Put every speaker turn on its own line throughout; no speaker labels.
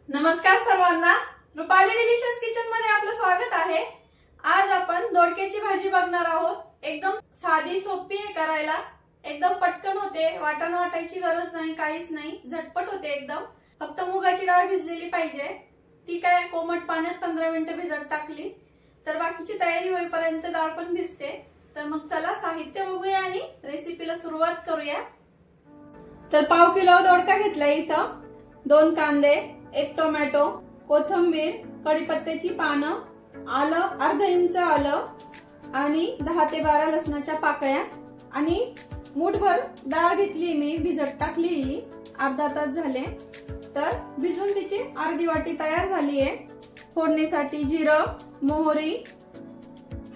नमस्कार सर्वांना, Rupali delicious kitchen मध्ये आपलं स्वागत आहे। आज आपण दोडक्याची भाजी बघणार आहोत। एकदम साधी सोपी आहे करायला, एकदम पटकन होते, वाटण वाटायची गरज नाही, काहीच नाही, झटपट होते एकदम। फक्त मुगाची डाळ भिजलेली पाहिजे, ती काय कोमट पाण्यात 15 मिनिटं भिजत टाकली तर बाकीची तयारी होईपर्यंत डाळ पण भिजते। तर मग चला साहित्य बघूया आणि रेसिपीला सुरुवात करूया। तर पाव किलो दोडका घेतलाय इथं, 2 कांदे, 1 टोमॅटो, कोथिंबीर, कढीपत्त्याची पानं, आलं अर्धा इंच आलं आणि 10 ते 12 लसणाच्या पाकळ्या आणि मूठभर डाळ घेतली, मी भिजत टाकली, अर्धा तास झाले। तर भिजून तिची अर्धी वाटी तयार झाली आहे। फोडणीसाठी जिरं, मोहरी,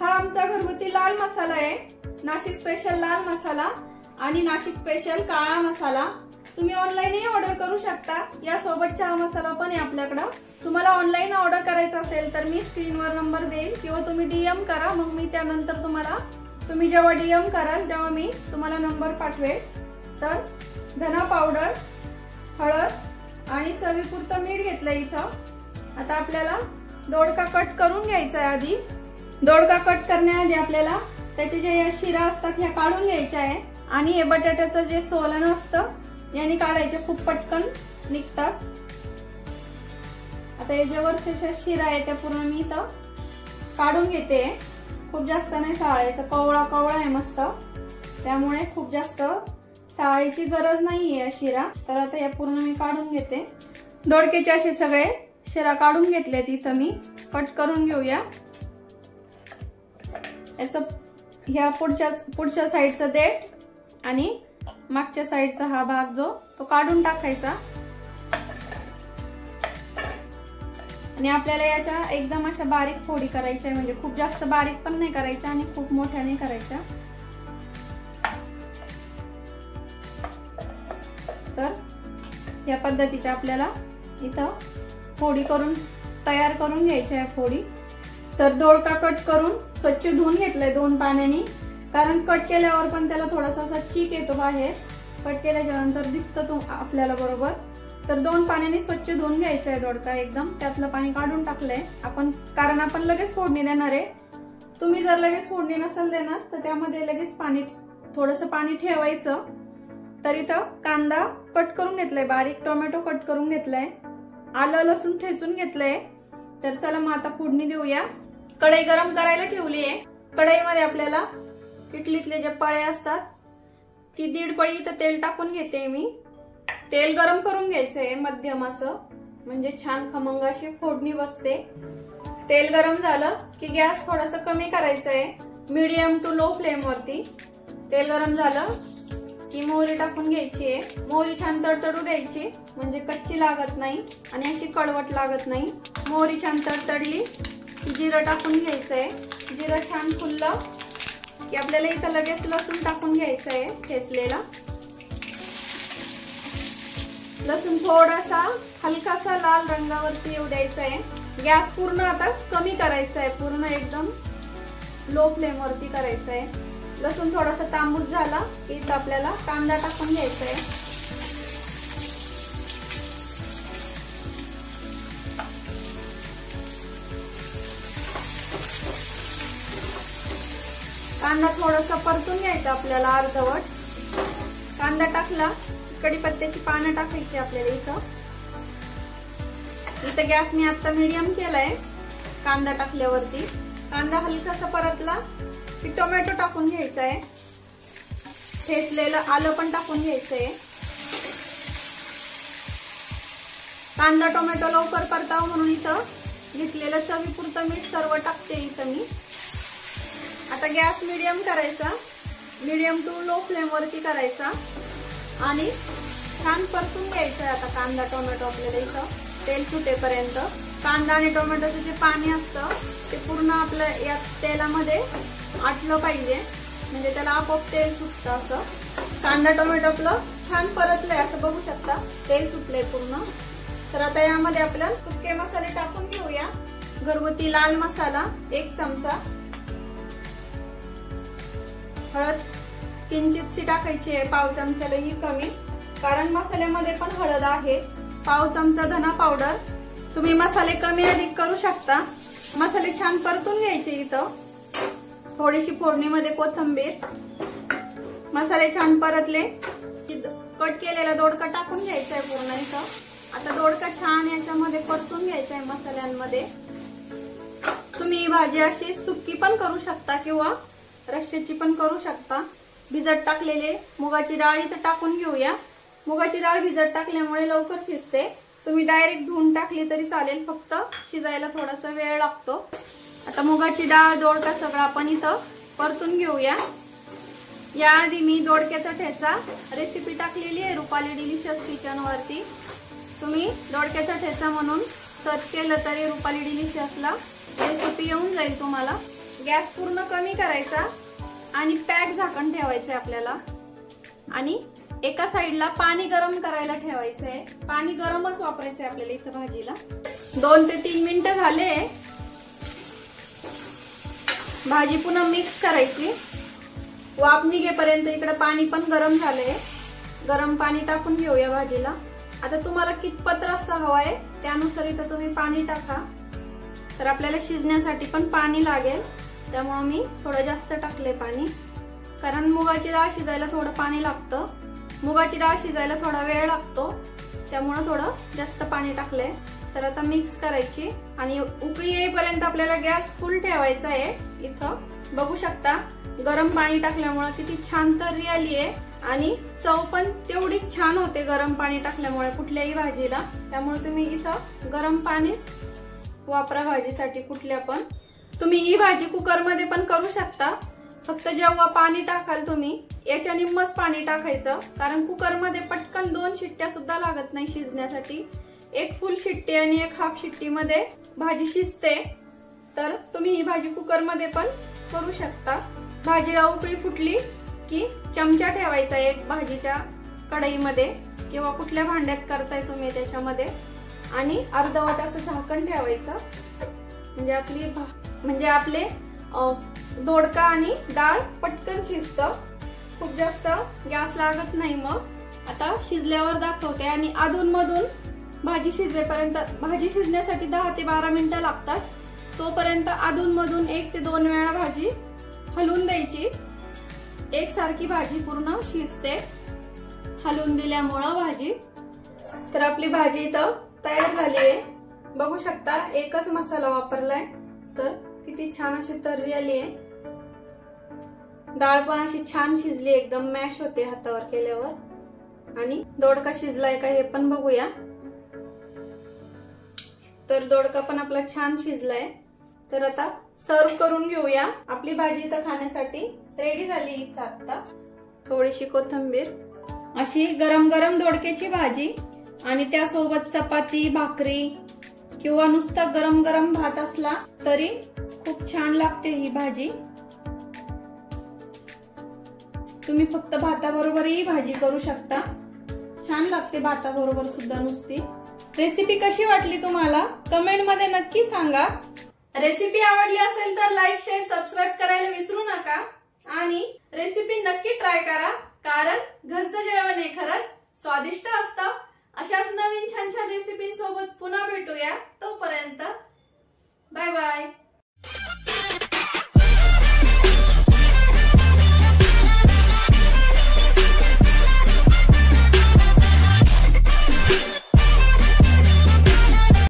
हा आमचा घरगुती लाल मसाला आहे, नाशिक स्पेशल लाल मसाला आणि नाशिक स्पेशल काळा मसाला। तुम्ही ऑनलाईनही ऑर्डर करू शकता, या सोबत चहा मसाला पण आहे आपल्याकडे। तुम्हाला ऑनलाईन ऑर्डर करायचा असेल तर मी स्क्रीनवर नंबर देईल किंवा तुम्ही डीएम करा, मग मी त्यानंतर तुम्ही जेव्हा डीएम कराल तेव्हा मी तुम्हाला नंबर पाठवेल। तर धना पावडर, हळद आणि चवीपुरतं मीठ घेतलं इथं। आता आपल्याला दोडका कट करून घ्यायचा आहे। आधी दोडका कट करण्याआधी आपल्याला त्याचे जे या शिरा असतात ह्या काढून घ्यायच्या आहे आणि हे बटाट्याचं जे सोलन असतं याने काढायचे, खूप पटकन निघतात। आता हे जे वरचे शिरा आहे त्या पूर्ण मी इथं काढून घेते, खूप जास्त नाही साळायचं, कवळा कवळा आहे मस्त, त्यामुळे खूप जास्त साळायची गरज नाहीये या शिरा। तर आता या पूर्ण मी काढून घेते। दोडक्याचे असे सगळे शिरा काढून घेतलेत इथं मी, कट करून घेऊया। याचं ह्या पुढच्या साईडचं देठ आणि मागच्या साईडचा हा भाग जो तो काढून टाकायचा आणि आपल्याला याच्या एकदम अशा बारीक फोडी करायच्या, म्हणजे खूप जास्त बारीक पण नाही करायच्या आणि खूप मोठ्या नाही करायच्या। तर या पद्धतीच्या आपल्याला इथं फोडी करून तयार करून घ्यायच्या आहे फोडी। तर दोडका कट करून स्वच्छ धुवून घेतलाय 2 पाण्याने, कारण कट केल्यावर पण त्याला थोडासा असा चीक येतो बाहेर, कट केल्याच्या नंतर दिसतं तो आपल्याला बरोबर। तर 2 पाण्याने स्वच्छ धुवून घ्यायचा आहे दोडका एकदम, त्यातलं पाणी काढून टाकलंय आपण, कारण आपण लगेच फोडणी देणार आहे। तुम्ही जर लगेच फोडणी नसेल देणार तर त्यामध्ये लगेच थोडंसं पाणी ठेवायचं। तर इथं कांदा कट करून घेतलाय बारीक, टोमॅटो कट करून घेतलाय, आलं लसूण ठेचून घेतलंय। तर चला मग आता फोडणी देऊया। कढई गरम करायला ठेवली आहे, कढईमध्ये आपल्याला किटलीतले जे पळे असतात ती 1.5 पळी इथं तेल टाकून घेते मी। तेल गरम करून घ्यायचंय मध्यम असं, म्हणजे छान खमंग अशी फोडणी बसते। तेल गरम झालं की गॅस थोडासा कमी करायचा आहे, मीडियम टू लो फ्लेम वरती। तेल गरम झालं की मोहरी टाकून घ्यायची आहे, मोहरी छान तडतडू द्यायची, म्हणजे कच्ची लागत नाही आणि अशी कडवट लागत नाही। मोहरी छान तडतडली की जिरं टाकून घ्यायचंय, जिरं छान फुललं की आपल्याला इथं लगेच लसूण टाकून घ्यायचं आहे ठेचलेला। लसूण थोडासा हलकासा लाल रंगावरती येऊ द्यायचा आहे। गॅस पूर्ण आता कमी करायचा आहे, पूर्ण एकदम लो फ्लेम वरती करायचा आहे। लसूण थोडासा तांबूस झाला की इथं आपल्याला कांदा टाकून घ्यायचा आहे। कांदा थोडासा परतून घ्यायचा आपल्याला अर्धवट। कांदा टाकला, कढीपत्त्याची पानं टाकायची आपल्याला इथं गॅस मी आता मीडियम केलाय। कांदा टाकल्यावरती कांदा हलकासा परतला की टोमॅटो टाकून घ्यायचा आहे, ठेचलेलं आलं पण टाकून घ्यायचंय। कांदा टोमॅटो लवकर परतावं म्हणून इथं घेतलेलं चवीपुरतं मीठ सर्व टाकते इथं मी। आता गॅस मीडियम करायचा, मीडियम टू लो फ्लेम वरती करायचा आणि छान परतून घ्यायचा। आता कांदा टोमॅटो आपल्याला इथं तेल सुटेपर्यंत, कांदा आणि टोमॅटोचं जे पाणी असतं ते पूर्ण आपल्या या तेलामध्ये आटलं पाहिजे, म्हणजे त्याला आपोआप तेल सुटतं असं। कांदा टोमॅटो आपलं छान परतलंय, असं बघू शकता तेल सुटलंय पूर्ण। तर आता यामध्ये आपण सुके मसाले टाकून घेऊया। घरगुती लाल मसाला 1 चमचा, हळद किंचितशी टाकायची आहे, पाव चमच्यालाही कमी, कारण मसाल्यामध्ये पण हळद आहे। पाव चमचा धना पावडर, तुम्ही मसाले कमी अधिक करू शकता। मसाले छान परतून घ्यायचे। इथं थोडीशी फोडणीमध्ये कोथिंबीर, मसाले छान परतले की कट केलेला दोडका टाकून घ्यायचा आहे पूर्ण इथं। आता दोडका छान याच्यामध्ये परतून घ्यायचा आहे मसाल्यांमध्ये। तुम्ही ही भाजी अशी सुक्की पण करू शकता किंवा रश्श्याची पण करू शकता। भिजत टाकलेले मुगाची डाळ इथं टाकून घेऊया। मुगाची डाळ भिजत टाकल्यामुळे लवकर शिजते। तुम्ही डायरेक्ट धुवून टाकली तरी चालेल, फक्त शिजायला थोडासा वेळ लागतो। आता मुगाची डाळ दोडका सगळं आपण इथं परतून घेऊया। याआधी मी दोडक्याचा ठेचा रेसिपी टाकलेली आहे रुपाली डिलिशियस किचन वरती। तुम्ही दोडक्याचा ठेचा म्हणून सर्च केलं तरी रुपाली डिलिशियसला रेसिपी येऊन जाईल तुम्हाला। गॅस पूर्ण कमी करायचा आणि पॅक झाकण ठेवायचं आपल्याला आणि एका साइडला पाणी गरम करायला ठेवायचंय। पाणी गरमच वापरायचंय आपल्याला इथं भाजीला। 2 ते 3 मिनिटं झाले। भाजी पुन्हा मिक्स करायची। वाफ निघेपर्यंत इकडे पाणी पण गरम झालंय। गरम पाणी टाकून घेऊया भाजीला। आता तुम्हाला कितपत रस्सा हवाय त्यानुसार इथं तुम्ही पाणी टाका। तर आपल्याला शिजण्यासाठी पण पाणी लागेल, त्यामुळे मी थोडं जास्त टाकले पाणी, कारण मुगाची डाळ शिजायला थोडं पाणी लागतं। मुगाची डाळ शिजायला थोडा वेळ लागतो, त्यामुळे थोडं जास्त पाणी टाकलंय। तर आता मिक्स करायची आणि उकळी येईपर्यंत आपल्याला गॅस फुल ठेवायचा आहे। इथं बघू शकता गरम पाणी टाकल्यामुळे किती छान तर्री आली आहे आणि चव पण तेवढीच छान होते गरम पाणी टाकल्यामुळे कुठल्याही भाजीला। त्यामुळे तुम्ही इथं गरम पाणीच वापरा भाजीसाठी कुठल्या पण। तुम्ही ही भाजी कुकर मध्ये पण करू शकता, फक्त जेव्हा पाणी टाकाल तुम्ही याच्या निम्मच पाणी टाकायचं, कारण कुकर मध्ये पटकन 2 शिट्ट्या सुद्धा लागत नाही शिजण्यासाठी। 1 फुल शिट्टी आणि 1 हाफ शिट्टी मध्ये भाजी शिजते। तर तुम्ही ही भाजी कुकर मध्ये पण करू शकता। भाजीला उकळी फुटली की चमचा ठेवायचा एक भाजीच्या कढईमध्ये किंवा कुठल्या भांड्यात करताय तुम्ही त्याच्यामध्ये आणि अर्धवट असं झाकण ठेवायचं, म्हणजे आपले दोडका आणि डाळ पटकन शिजतं, खूप जास्त गॅस लागत नाही। मग आता शिजल्यावर दाखवते आणि अधून मधून भाजी शिजेपर्यंत, भाजी शिजण्यासाठी 10 ते 12 मिनिटं लागतात, तोपर्यंत अधून मधून 1 ते 2 वेळा भाजी हलवून द्यायची। एकसारखी भाजी पूर्ण शिजते हलवून दिल्यामुळं भाजी। तर आपली भाजी इथं तयार झाली आहे। बघू शकता एकच मसाला वापरलाय, तर किती छान अशी तर्री आली आहे। डाळ पण अशी छान शिजली, एकदम मॅश होते हातावर केल्यावर। आणि दोडका शिजलाय का हे पण बघूया। तर दोडका पण आपला छान शिजलाय। तर आता सर्व करून घेऊया। आपली भाजी इथं खाण्यासाठी रेडी झाली। इथं आता थोडीशी कोथिंबीर, अशी गरम गरम दोडक्याची भाजी आणि त्यासोबत चपाती भाकरी किंवा नुसता गरम गरम भात असला तरी खूप छान लागते ही भाजी। तुम्ही फक्त भाताबरोबरही भाजी करू शकता, छान लागते भाताबरोबर सुद्धा नुसती। रेसिपी कशी वाटली तुम्हाला कमेंट मध्ये नक्की सांगा। रेसिपी आवडली असेल तर लाईक शेअर सबस्क्राईब करायला विसरू नका आणि रेसिपी नक्की ट्राय करा, कारण घरचं जेवण हे खरंच स्वादिष्ट असतं। अशाच नवीन छान छान रेसिपींसोबत पुन्हा भेटूया।